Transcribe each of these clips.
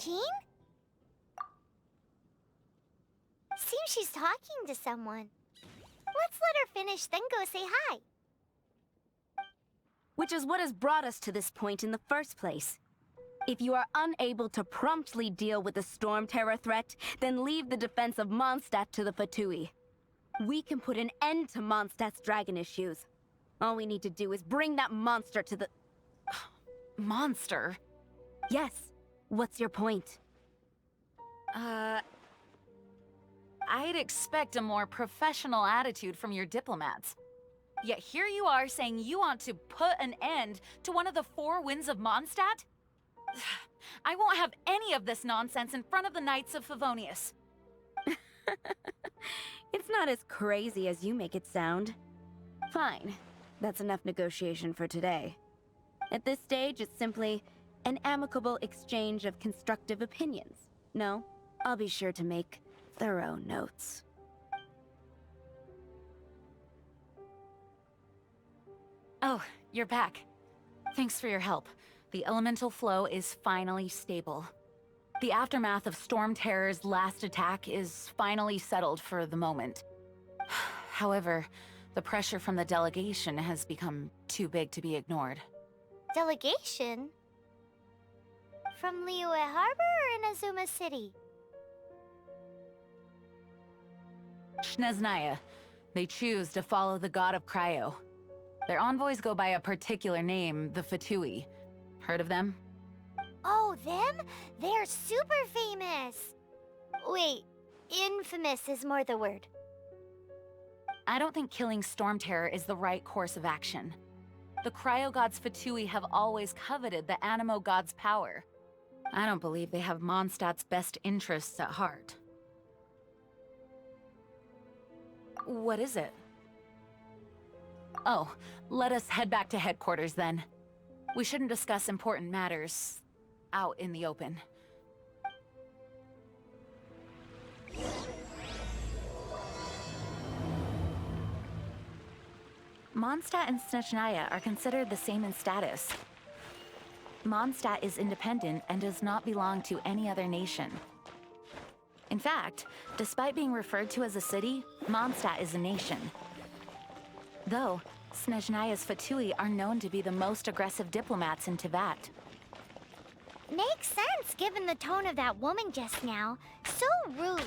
Jean? Seems she's talking to someone. Let's let her finish, then go say hi. Which is what has brought us to this point in the first place. If you are unable to promptly deal with the storm terror threat, then leave the defense of Monstadt to the Fatui. We can put an end to Mondstadt's dragon issues. All we need to do is bring that monster to the... Monster? Yes. What's your point? I'd expect a more professional attitude from your diplomats. Yet here you are saying you want to put an end to one of the four winds of Mondstadt? I won't have any of this nonsense in front of the Knights of Favonius. It's not as crazy as you make it sound. Fine. That's enough negotiation for today. At this stage, it's simply an amicable exchange of constructive opinions. No, I'll be sure to make thorough notes. Oh, you're back. Thanks for your help. The elemental flow is finally stable. The aftermath of Storm Terror's last attack is finally settled for the moment. However, the pressure from the delegation has become too big to be ignored. Delegation? From Liyue Harbor or Inazuma City? Snezhnaya. They choose to follow the god of Cryo. Their envoys go by a particular name, the Fatui. Heard of them? Oh, them? They're super famous! Wait, infamous is more the word. I don't think killing Storm Terror is the right course of action. The Cryo God's Fatui have always coveted the Animo God's power. I don't believe they have Mondstadt's best interests at heart. What is it? Oh, let us head back to headquarters then. We shouldn't discuss important matters out in the open. Monstadt and Snezhnaya are considered the same in status. Monstadt is independent and does not belong to any other nation. In fact, despite being referred to as a city, Mondstadt is a nation. Though, Snezhnaya's Fatui are known to be the most aggressive diplomats in Teyvat. Makes sense given the tone of that woman just now. So rude.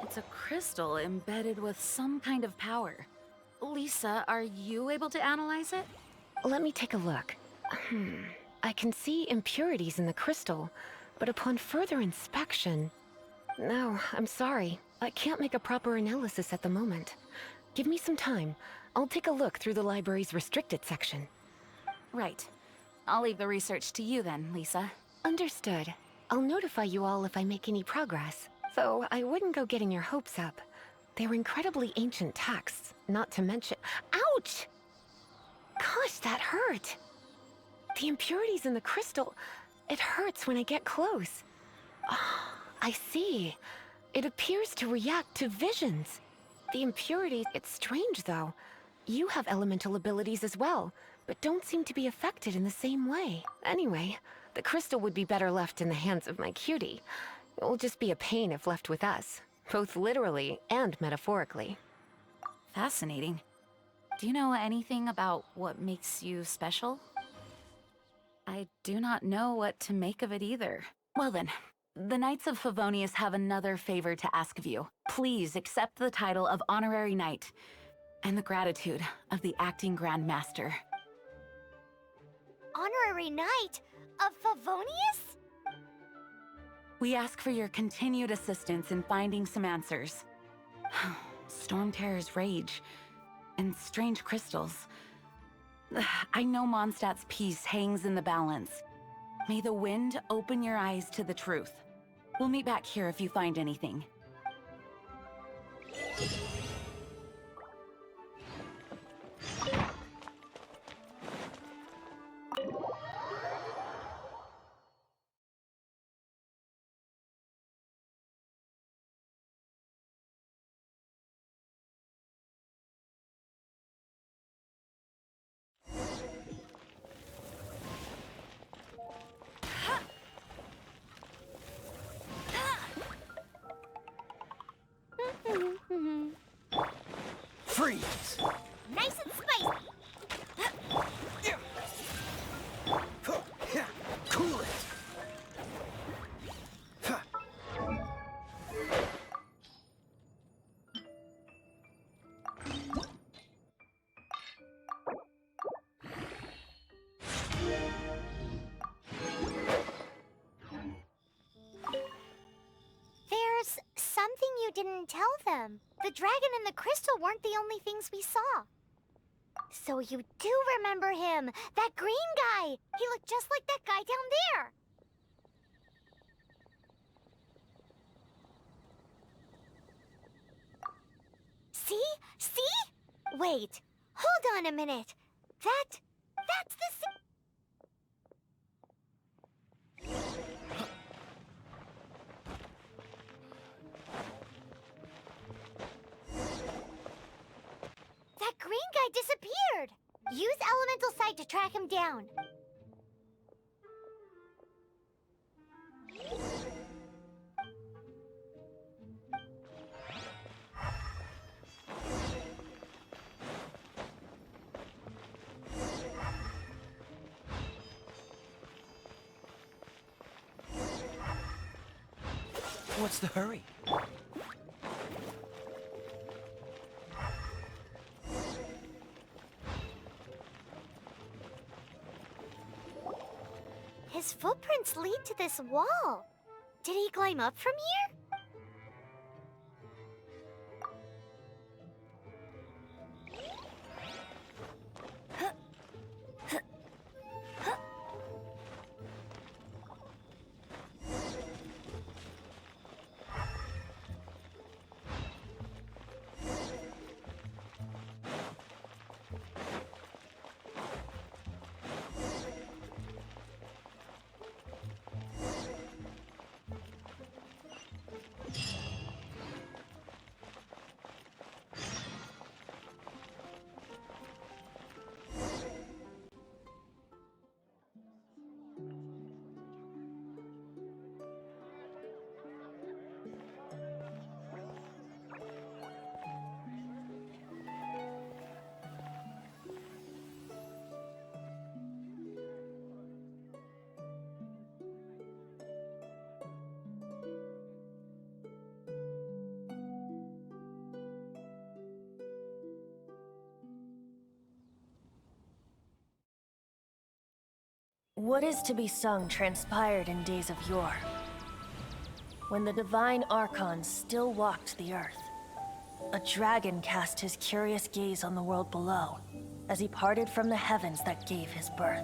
It's a crystal embedded with some kind of power. Lisa, are you able to analyze it? Let me take a look. I can see impurities in the crystal, but upon further inspection... No, I'm sorry. I can't make a proper analysis at the moment. Give me some time. I'll take a look through the library's restricted section. Right. I'll leave the research to you then, Lisa. Understood. I'll notify you all if I make any progress. Though I wouldn't go getting your hopes up. They're incredibly ancient texts, not to mention... Ouch! Gosh, that hurt! The impurities in the crystal... It hurts when I get close. Ah, I see. It appears to react to visions. The impurities... It's strange, though. You have elemental abilities as well, but don't seem to be affected in the same way. Anyway, the crystal would be better left in the hands of my cutie. It will just be a pain if left with us, both literally and metaphorically. Fascinating. Do you know anything about what makes you special? I do not know what to make of it either. Well then, the Knights of Favonius have another favor to ask of you. Please accept the title of Honorary Knight, and the gratitude of the Acting Grand Master. Honorary Knight of Favonius? We ask for your continued assistance in finding some answers. Storm Terror's rage, and strange crystals. I know Mondstadt's peace hangs in the balance. May the wind open your eyes to the truth. We'll meet back here if you find anything. Freeze! Nice and spicy. Cool it! There's something you didn't tell them. The dragon and the crystal weren't the only things we saw. So you do remember him, that green guy. He looked just like that guy down there. See? See? Wait, hold on a minute. That's the That green guy disappeared! Use elemental sight to track him down. What's the hurry? His footprints lead to this wall. Did he climb up from here? What is to be sung transpired in days of yore, when the divine Archon still walked the earth. A dragon cast his curious gaze on the world below, as he parted from the heavens that gave his birth.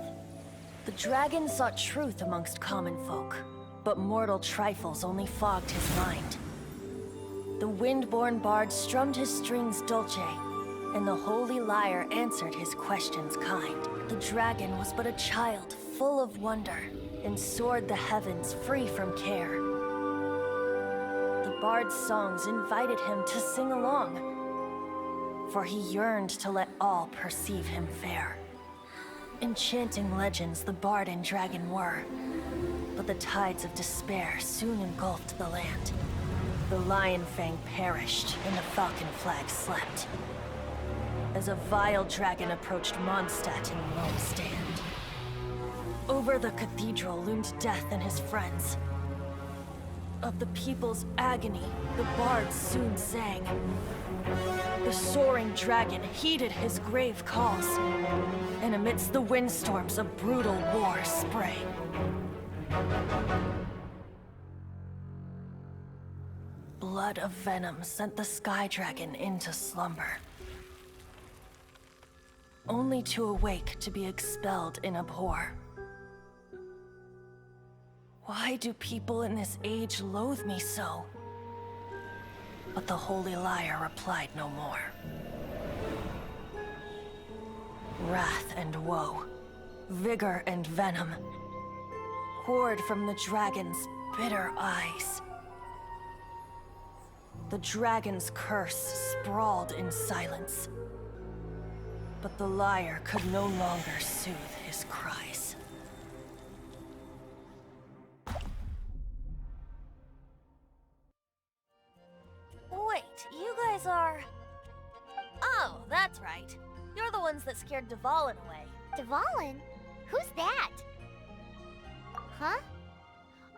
The dragon sought truth amongst common folk, but mortal trifles only fogged his mind. The wind-born bard strummed his strings dulce, and the holy lyre answered his questions kind. The dragon was but a child, full of wonder, and soared the heavens free from care. The bard's songs invited him to sing along, for he yearned to let all perceive him fair. Enchanting legends the bard and dragon were, but the tides of despair soon engulfed the land. The Lion Fang perished, and the Falcon Flag slept, as a vile dragon approached Monstadt in lone stand. Over the cathedral loomed Death and his friends. Of the people's agony, the bards soon sang. The soaring dragon heeded his grave calls, and amidst the windstorms a brutal war sprang. Blood of venom sent the sky dragon into slumber, only to awake to be expelled in abhor. Why do people in this age loathe me so? But the holy lyre replied no more. Wrath and woe, vigor and venom, poured from the dragon's bitter eyes. The dragon's curse sprawled in silence, but the lyre could no longer soothe his cries. Wait, you guys are... Oh, That's right. You're the ones that scared Dvalin away. Dvalin? Who's that? Huh?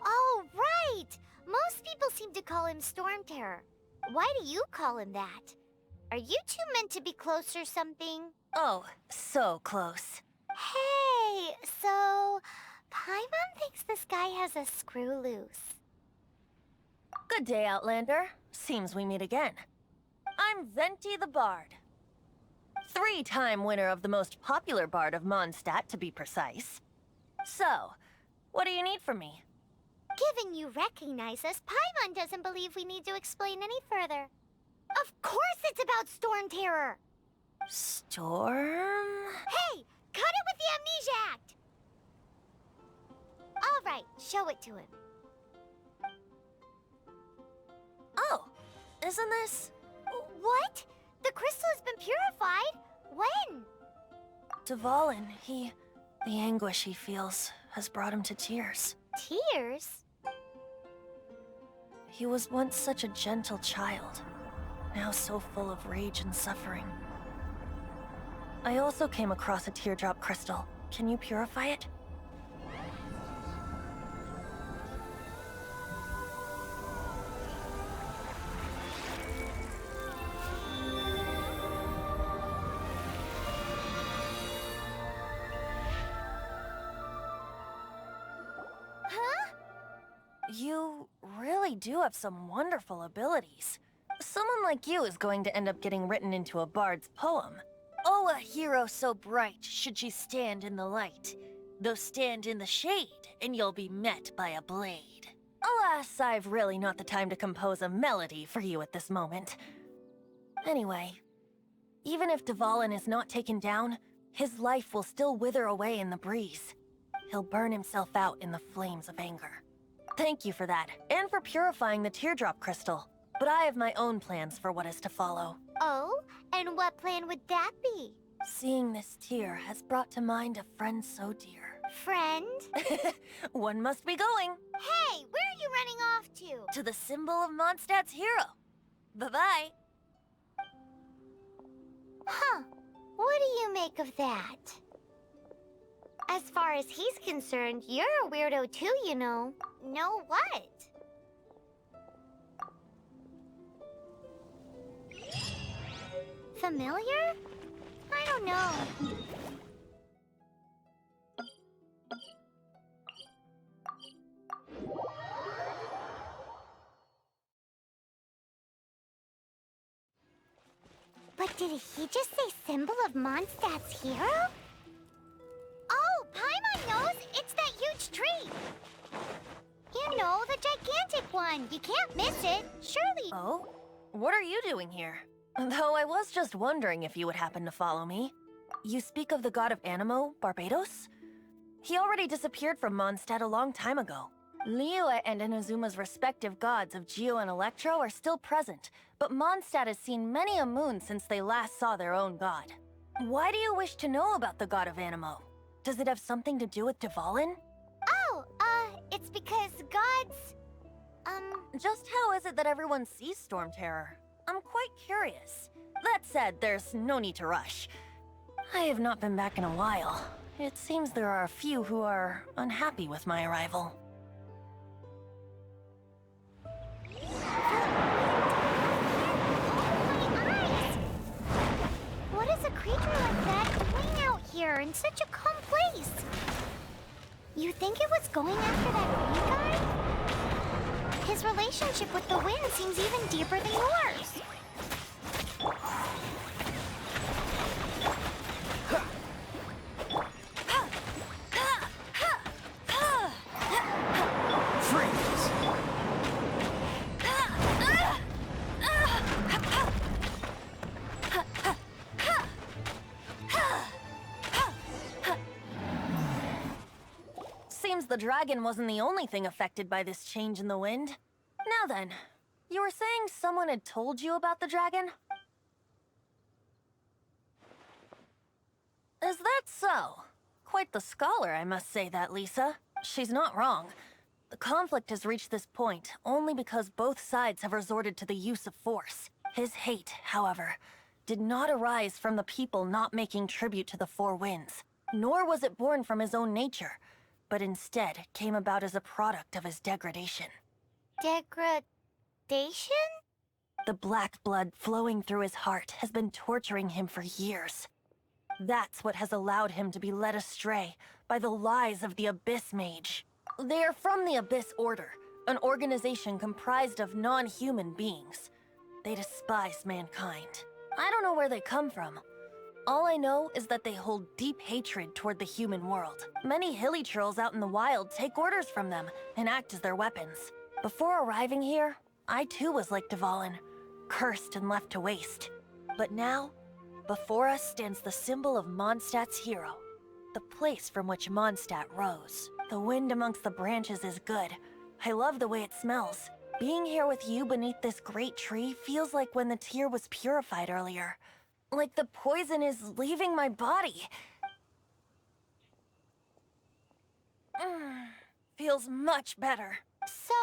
Oh, right! Most people seem to call him Storm Terror. Why do you call him that? Are you two meant to be close or something? Oh, so close. Hey, so Paimon thinks this guy has a screw loose. Good day, Outlander. Seems we meet again. I'm Venti the Bard. 3-time winner of the most popular bard of Monstadt, to be precise. So, what do you need from me? Given you recognize us, Paimon doesn't believe we need to explain any further. Of course it's about Storm Terror! Storm? Hey! Cut it with the Amnesia Act! Alright, show it to him. Oh, isn't this... What? The crystal has been purified? When? Dvalin, the anguish he feels has brought him to tears. Tears? He was once such a gentle child, now so full of rage and suffering. I also came across a teardrop crystal. Can you purify it? Huh? You really do have some wonderful abilities. Someone like you is going to end up getting written into a bard's poem. Oh, a hero so bright should she stand in the light. Though stand in the shade, and you'll be met by a blade. Alas, I've really not the time to compose a melody for you at this moment. Anyway, even if Dvalin is not taken down, his life will still wither away in the breeze. He'll burn himself out in the flames of anger. Thank you for that, and for purifying the teardrop crystal. But I have my own plans for what is to follow. Oh, and what plan would that be? Seeing this tear has brought to mind a friend so dear. Friend? One must be going. Hey, where are you running off to? To the symbol of Mondstadt's hero. Bye-bye. Huh. What do you make of that? As far as he's concerned, you're a weirdo too, you know. Know what? Familiar? I don't know. But did he just say symbol of Mondstadt's hero? Oh, Paimon knows! It's that huge tree! You know, the gigantic one! You can't miss it! Surely... Oh? What are you doing here? Though I was just wondering if you would happen to follow me. You speak of the god of Animo, Barbados? He already disappeared from Mondstadt a long time ago. Liyue and Inazuma's respective gods of Geo and Electro are still present, but Mondstadt has seen many a moon since they last saw their own god. Why do you wish to know about the god of Animo? Does it have something to do with Dvalin? Oh, it's because gods... Just how is it that everyone sees Storm Terror? I'm quite curious. That said, there's no need to rush. I have not been back in a while. It seems there are a few who are unhappy with my arrival. What is a creature like that doing out here in such a calm place? You think it was going after that green guy? His relationship with the wind seems even deeper than yours. Freeze! Seems the dragon wasn't the only thing affected by this change in the wind. Now then, you were saying someone had told you about the dragon? Is that so? Quite the scholar, I must say that, Lisa. She's not wrong. The conflict has reached this point only because both sides have resorted to the use of force. His hate, however, did not arise from the people not making tribute to the Four Winds, nor was it born from his own nature, but instead came about as a product of his degradation. Degradation? The black blood flowing through his heart has been torturing him for years. That's what has allowed him to be led astray by the lies of the Abyss Mage. They are from the Abyss Order, an organization comprised of non-human beings. They despise mankind. I don't know where they come from. All I know is that they hold deep hatred toward the human world. Many hilichurls out in the wild take orders from them and act as their weapons. Before arriving here, I too was like Dvalin, cursed and left to waste. But now, before us stands the symbol of Mondstadt's hero, the place from which Mondstadt rose. The wind amongst the branches is good. I love the way it smells. Being here with you beneath this great tree feels like when the tear was purified earlier. Like the poison is leaving my body. Feels much better. So,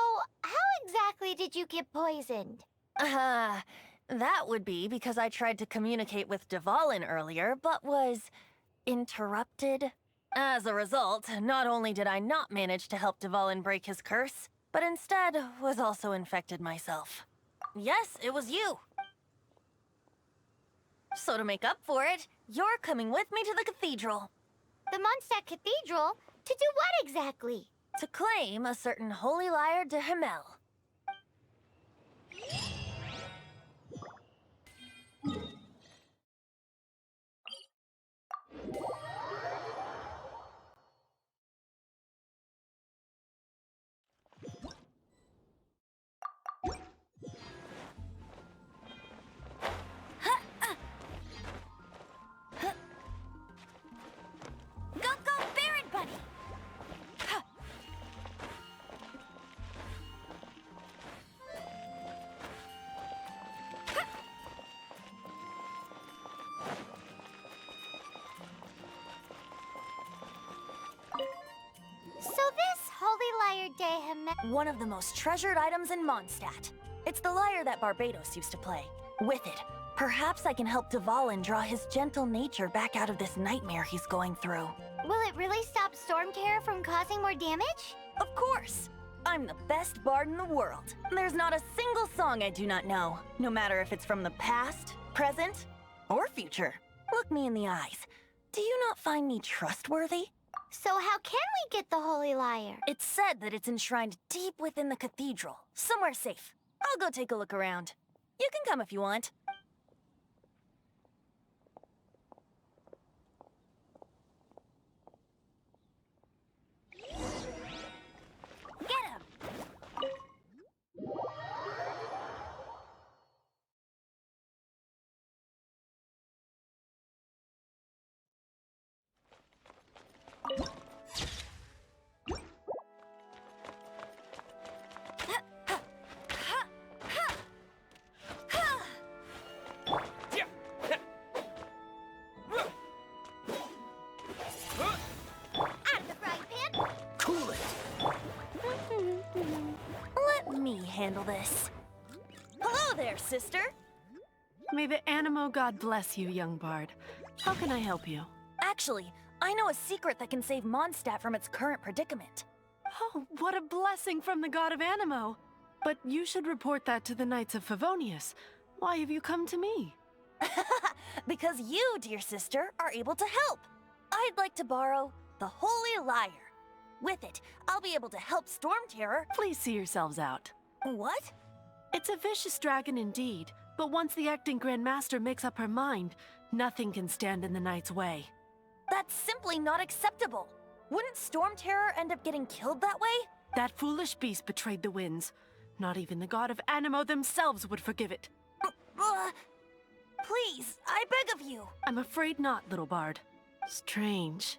how exactly did you get poisoned? That would be because I tried to communicate with Dvalin earlier, but was interrupted. As a result, not only did I not manage to help Dvalin break his curse, but instead was also infected myself. Yes, it was you. So to make up for it, you're coming with me to the cathedral. The Monstadt Cathedral? To do what exactly? To claim a certain holy lyre de Himmel. Go, Baron Buddy! So this Holy Lyre de Himmel... One of the most treasured items in Mondstadt. It's the lyre that Barbados used to play. With it, perhaps I can help Dvalin draw his gentle nature back out of this nightmare he's going through. Will it really stop Storm Terror from causing more damage? Of course! I'm the best bard in the world. There's not a single song I do not know, no matter if it's from the past, present, or future. Look me in the eyes. Do you not find me trustworthy? So how can we get the Holy Lyre? It's said that it's enshrined deep within the cathedral, somewhere safe. I'll go take a look around. You can come if you want. Get him! Let me handle this. Hello there, sister. May the Animo God bless you, young bard. How can I help you? Actually, I know a secret that can save Mondstadt from its current predicament. Oh, what a blessing from the God of Animo! But you should report that to the Knights of Favonius. Why have you come to me? Because you, dear sister, are able to help. I'd like to borrow the Holy Lyre. With it, I'll be able to help Storm Terror. Please see yourselves out. What? It's a vicious dragon indeed, but once the acting Grand Master makes up her mind, nothing can stand in the Knight's way. That's simply not acceptable. Wouldn't Storm Terror end up getting killed that way? That foolish beast betrayed the winds. Not even the God of Animo themselves would forgive it. Please, I beg of you. I'm afraid not, little bard. Strange.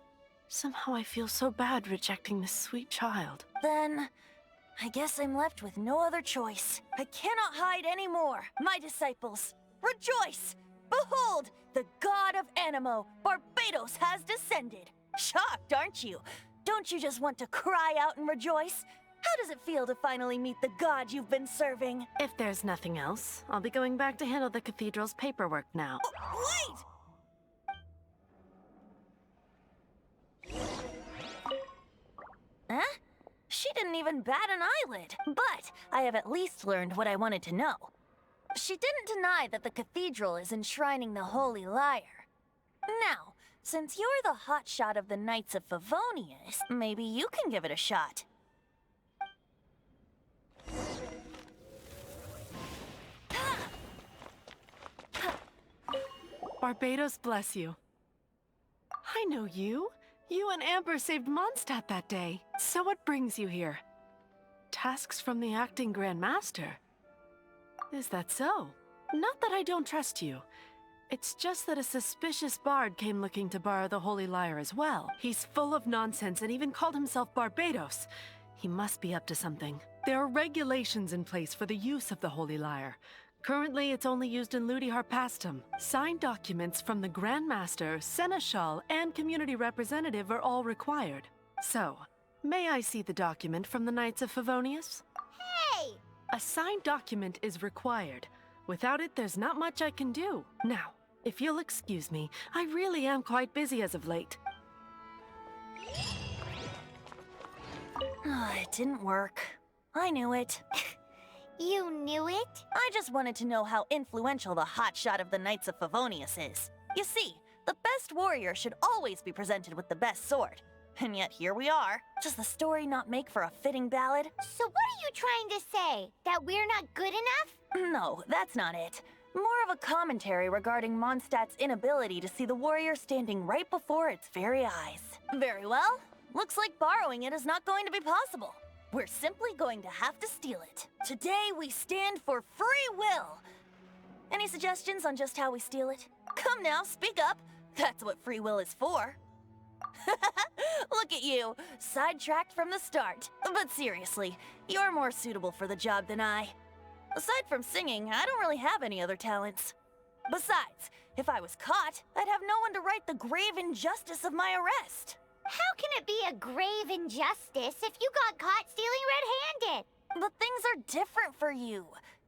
Somehow I feel so bad rejecting this sweet child. Then, I guess I'm left with no other choice. I cannot hide anymore. My disciples, rejoice! Behold, the God of Animo, Barbados, has descended. Shocked, aren't you? Don't you just want to cry out and rejoice? How does it feel to finally meet the god you've been serving? If there's nothing else, I'll be going back to handle the cathedral's paperwork now. Wait! Huh? She didn't even bat an eyelid. But I have at least learned what I wanted to know. She didn't deny that the cathedral is enshrining the Holy Lyre. Now, since you're the hotshot of the Knights of Favonius, maybe you can give it a shot. Barbados bless you. I know you. You and Amber saved Monstadt that day. So what brings you here? Tasks from the acting Grand Master? Is that so? Not that I don't trust you. It's just that a suspicious bard came looking to borrow the Holy Lyre as well. He's full of nonsense and even called himself Barbados. He must be up to something. There are regulations in place for the use of the Holy Lyre. Currently, it's only used in Ludi Harpastum. Signed documents from the Grand Master, Seneschal, and Community Representative are all required. So, may I see the document from the Knights of Favonius? Hey! A signed document is required. Without it, there's not much I can do. Now, if you'll excuse me, I really am quite busy as of late. It didn't work. I knew it. You knew it? I just wanted to know how influential the hotshot of the Knights of Favonius is. You see, the best warrior should always be presented with the best sword. And yet here we are. Does the story not make for a fitting ballad? So what are you trying to say? That we're not good enough? No, that's not it. More of a commentary regarding Mondstadt's inability to see the warrior standing right before its very eyes. Very well. Looks like borrowing it is not going to be possible. We're simply going to have to steal it. Today we stand for free will. Any suggestions on just how we steal it? Come now, speak up. That's what free will is for. Look at you, sidetracked from the start. But seriously, you're more suitable for the job than I. Aside from singing, I don't really have any other talents. Besides, if I was caught, I'd have no one to right the grave injustice of my arrest. How can it be a grave injustice if you got caught stealing red-handed? But things are different for you.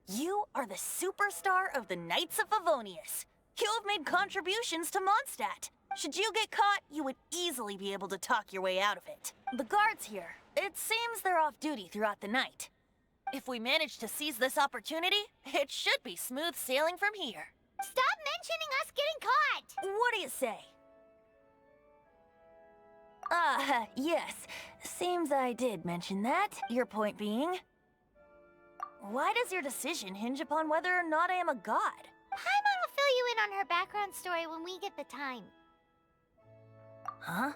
You are the superstar of the Knights of Favonius. You have made contributions to Mondstadt. Should you get caught, you would easily be able to talk your way out of it. The guards here, it seems they're off duty throughout the night. If we manage to seize this opportunity, it should be smooth sailing from here. Stop mentioning us getting caught! What do you say? Yes. Seems I did mention that. Your point being? Why does your decision hinge upon whether or not I am a god? Paimon will fill you in on her background story when we get the time. Huh?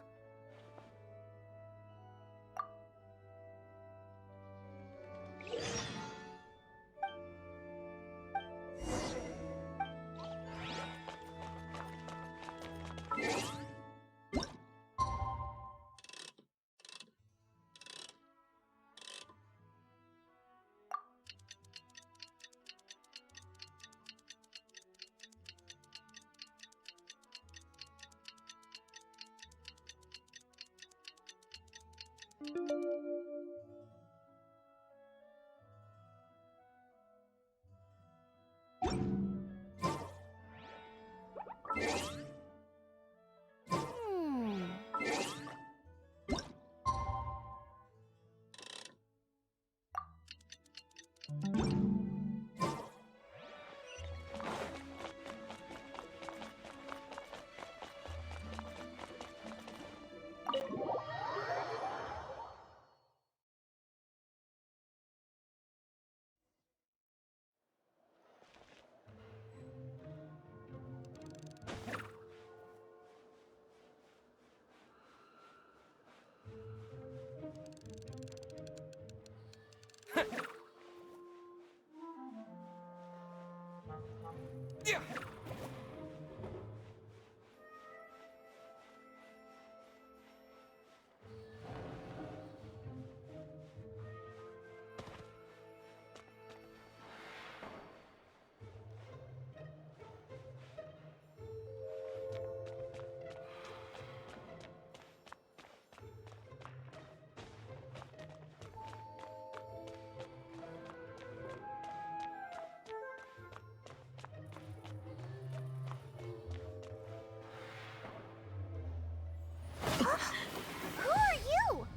Who are you?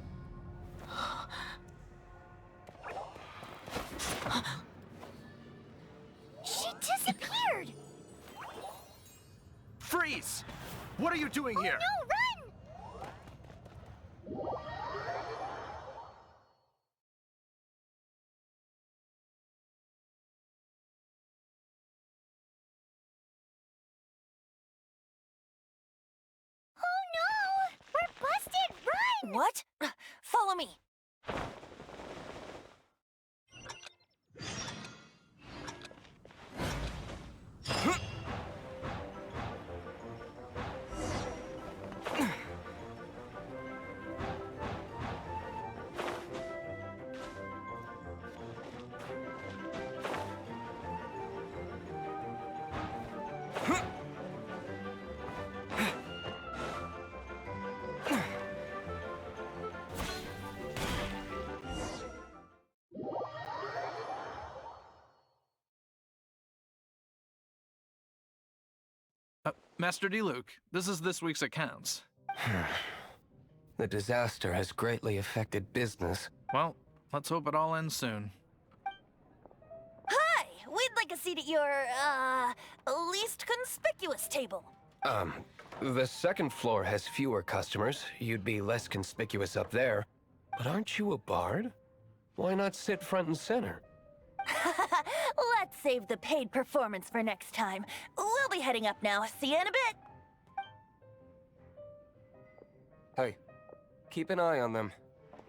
She disappeared! Freeze! What are you doing here? No, run! Oh no! We're busted! Run! What? Follow me. Master Diluc, this is this week's accounts. The disaster has greatly affected business. Well, let's hope it all ends soon. Hi! We'd like a seat at your, least conspicuous table. The second floor has fewer customers. You'd be less conspicuous up there. But aren't you a bard? Why not sit front and center? Let's save the paid performance for next time. We'll be heading up now. See you in a bit. Hey, keep an eye on them.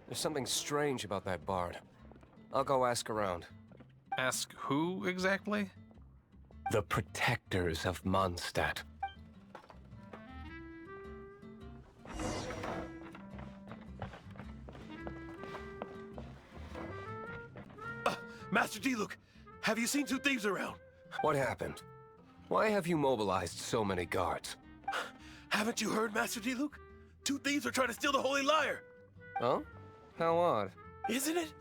There's something strange about that bard. I'll go ask around. Ask who exactly? The protectors of Monstadt. Master Diluc, have you seen two thieves around? What happened? Why have you mobilized so many guards? Haven't you heard, Master Diluc? Two thieves are trying to steal the Holy Lyre. Oh? How odd. Isn't it?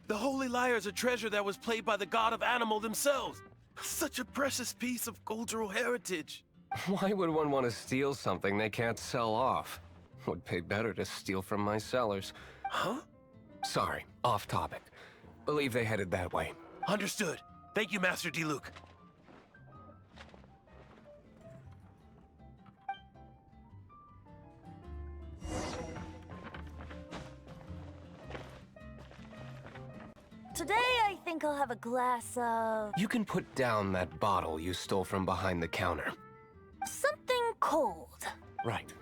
The Holy Lyre is a treasure that was played by the god of animal themselves. Such a precious piece of cultural heritage. Why would one want to steal something they can't sell off? Would pay better to steal from my sellers. Huh? Sorry, off topic. Believe they headed that way. Understood. Thank you, Master Diluc. Today, I think I'll have a glass of... You can put down that bottle you stole from behind the counter. something cold. Right.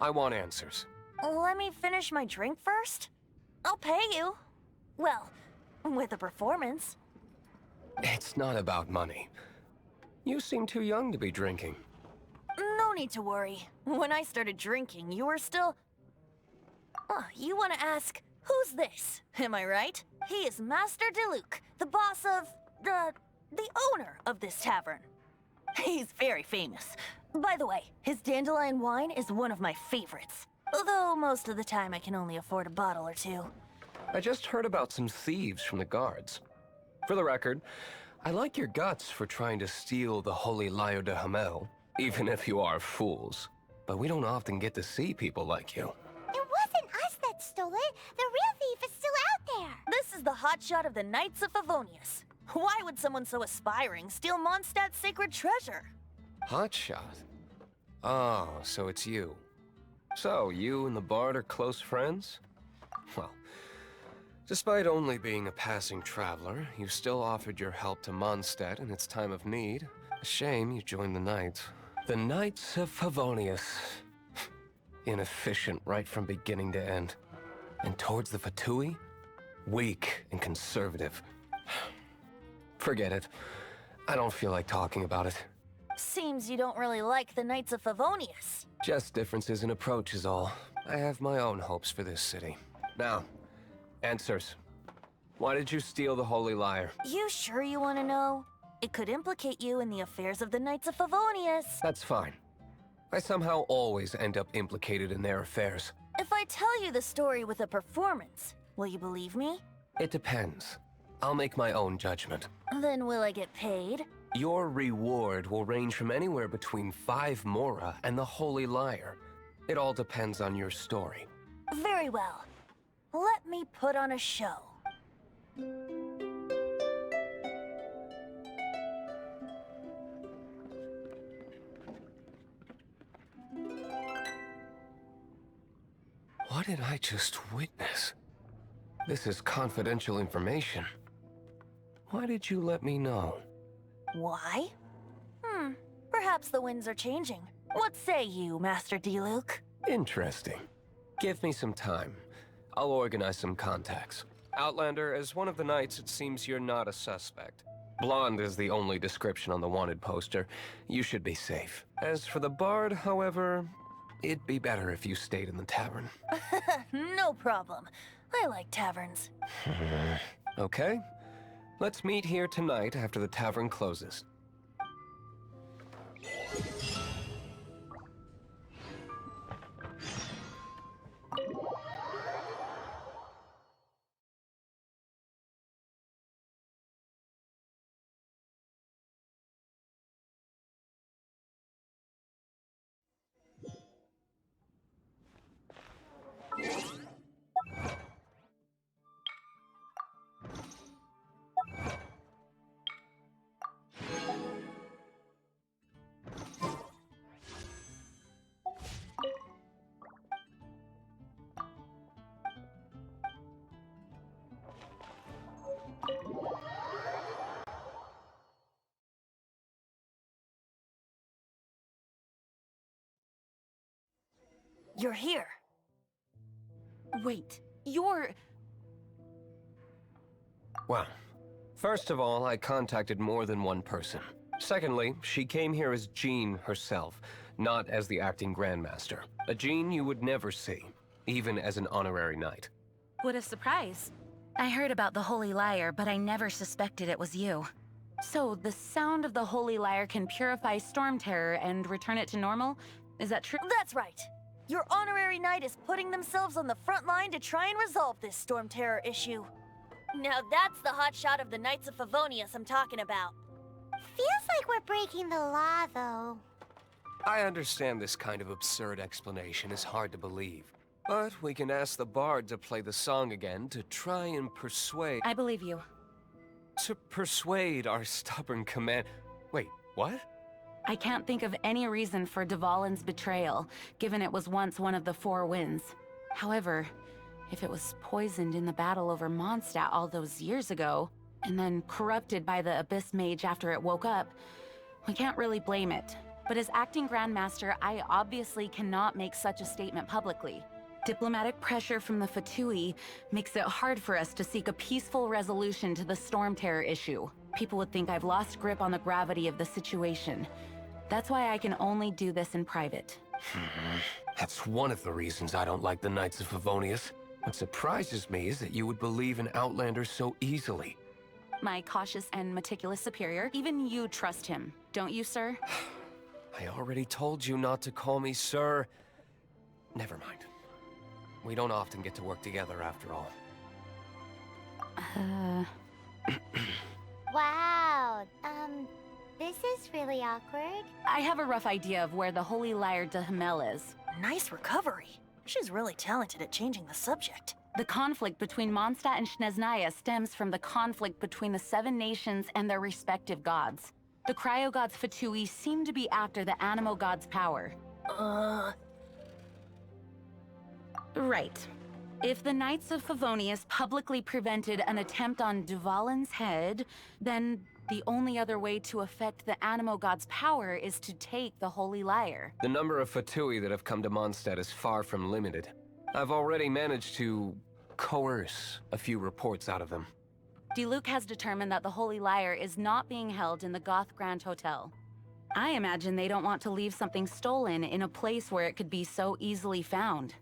I want answers. Let me finish my drink first. I'll pay you. Well, with a performance. It's not about money. You seem too young to be drinking. No need to worry. When I started drinking, you were still... Oh, you want to ask, who's this? Am I right? He is Master Diluc, the boss of... the owner of this tavern. He's very famous. By the way, his dandelion wine is one of my favorites. Although most of the time I can only afford a bottle or two. I just heard about some thieves from the guards. For the record, I like your guts for trying to steal the Holy Lyre de Hamel, even if you are fools. But we don't often get to see people like you. It wasn't us that stole it. The real thief is still out there. This is the hotshot of the Knights of Favonius. Why would someone so aspiring steal Mondstadt's sacred treasure? Hotshot? Oh, so it's you. So, you and the Bard are close friends? Well, despite only being a passing traveler, you still offered your help to Mondstadt in its time of need. A shame you joined the Knights. The Knights of Favonius. Inefficient right from beginning to end. And towards the Fatui? Weak and conservative. Forget it. I don't feel like talking about it. Seems you don't really like the Knights of Favonius. Just differences in approach is all. I have my own hopes for this city. Now, answers. Why did you steal the Holy Lyre? You sure you want to know? It could implicate you in the affairs of the Knights of Favonius. That's fine. I somehow always end up implicated in their affairs. If I tell you the story with a performance, will you believe me? It depends. I'll make my own judgment. Then will I get paid? Your reward will range from anywhere between 5 mora and the Holy Lyre. It all depends on your story. Very well. Let me put on a show. What did I just witness? This is confidential information. Why did you let me know? Why? Perhaps the winds are changing. What say you, Master Diluc? Interesting. Give me some time. I'll organize some contacts. Outlander, as one of the knights, it seems you're not a suspect. Blonde is the only description on the wanted poster. You should be safe. As for the bard, however, it'd be better if you stayed in the tavern. No problem. I like taverns. Okay. Let's meet here tonight after the tavern closes. You're here. Wait, you're... Well, first of all, I contacted more than one person. Secondly, she came here as Jean herself, not as the acting Grandmaster. A Jean you would never see, even as an honorary knight. What a surprise. I heard about the Holy Lyre, but I never suspected it was you. So, the sound of the Holy Lyre can purify Storm Terror and return it to normal? Is that true? That's right. Your honorary knight is putting themselves on the front line to try and resolve this Storm Terror issue. Now that's the hotshot of the Knights of Favonius I'm talking about. Feels like we're breaking the law, though. I understand this kind of absurd explanation is hard to believe. But we can ask the bard to play the song again to try and persuade... I believe you. To persuade our stubborn command... Wait, what? I can't think of any reason for Dvalin's betrayal, given it was once one of the Four Winds. However, if it was poisoned in the battle over Monstadt all those years ago, and then corrupted by the Abyss Mage after it woke up, we can't really blame it. But as acting Grandmaster, I obviously cannot make such a statement publicly. Diplomatic pressure from the Fatui makes it hard for us to seek a peaceful resolution to the Storm Terror issue. People would think I've lost grip on the gravity of the situation. That's why I can only do this in private. That's one of the reasons I don't like the Knights of Favonius. What surprises me is that you would believe in Outlanders so easily. My cautious and meticulous superior, even you trust him, don't you, sir? I already told you not to call me sir. Never mind. We don't often get to work together after all. Wow, this is really awkward. I have a rough idea of where the Holy Lyre de Himmel is. Nice recovery. She's really talented at changing the subject. The conflict between Mondstadt and Snezhnaya stems from the conflict between the Seven Nations and their respective gods. The cryo-gods Fatui seem to be after the Animo god's power. Right. If the Knights of Favonius publicly prevented an attempt on Dvalin's head, then the only other way to affect the Animo god's power is to take the Holy Lyre. The number of Fatui that have come to Mondstadt is far from limited. I've already managed to coerce a few reports out of them. Diluc has determined that the Holy Lyre is not being held in the Goth Grand Hotel. I imagine they don't want to leave something stolen in a place where it could be so easily found.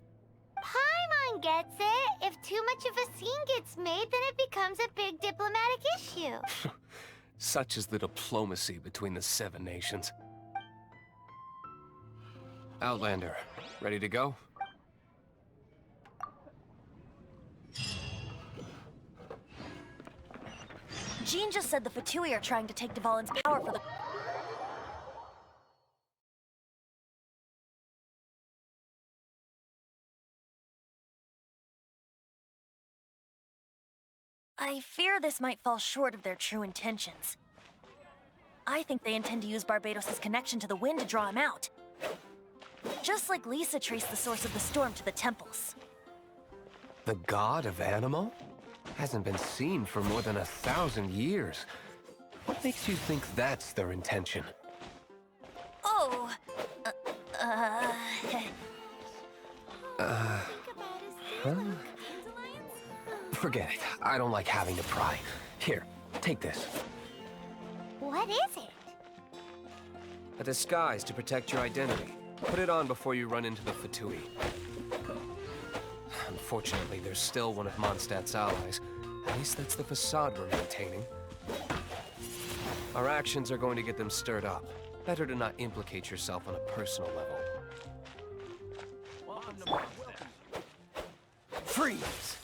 Paimon gets it. If too much of a scene gets made, then it becomes a big diplomatic issue. Such is the diplomacy between the Seven Nations. Outlander, ready to go? Jean just said the Fatui are trying to take Dvalin's power for the... I fear this might fall short of their true intentions. I think they intend to use Barbados' connection to the wind to draw him out. Just like Lisa traced the source of the storm to the temples. The god of Animal? Hasn't been seen for more than 1,000 years. What makes you think that's their intention? Oh, Forget it. I don't like having to pry. Here, take this. What is it? A disguise to protect your identity. Put it on before you run into the Fatui. Unfortunately, there's still one of Mondstadt's allies. At least that's the facade we're maintaining. Our actions are going to get them stirred up. Better to not implicate yourself on a personal level. Freeze!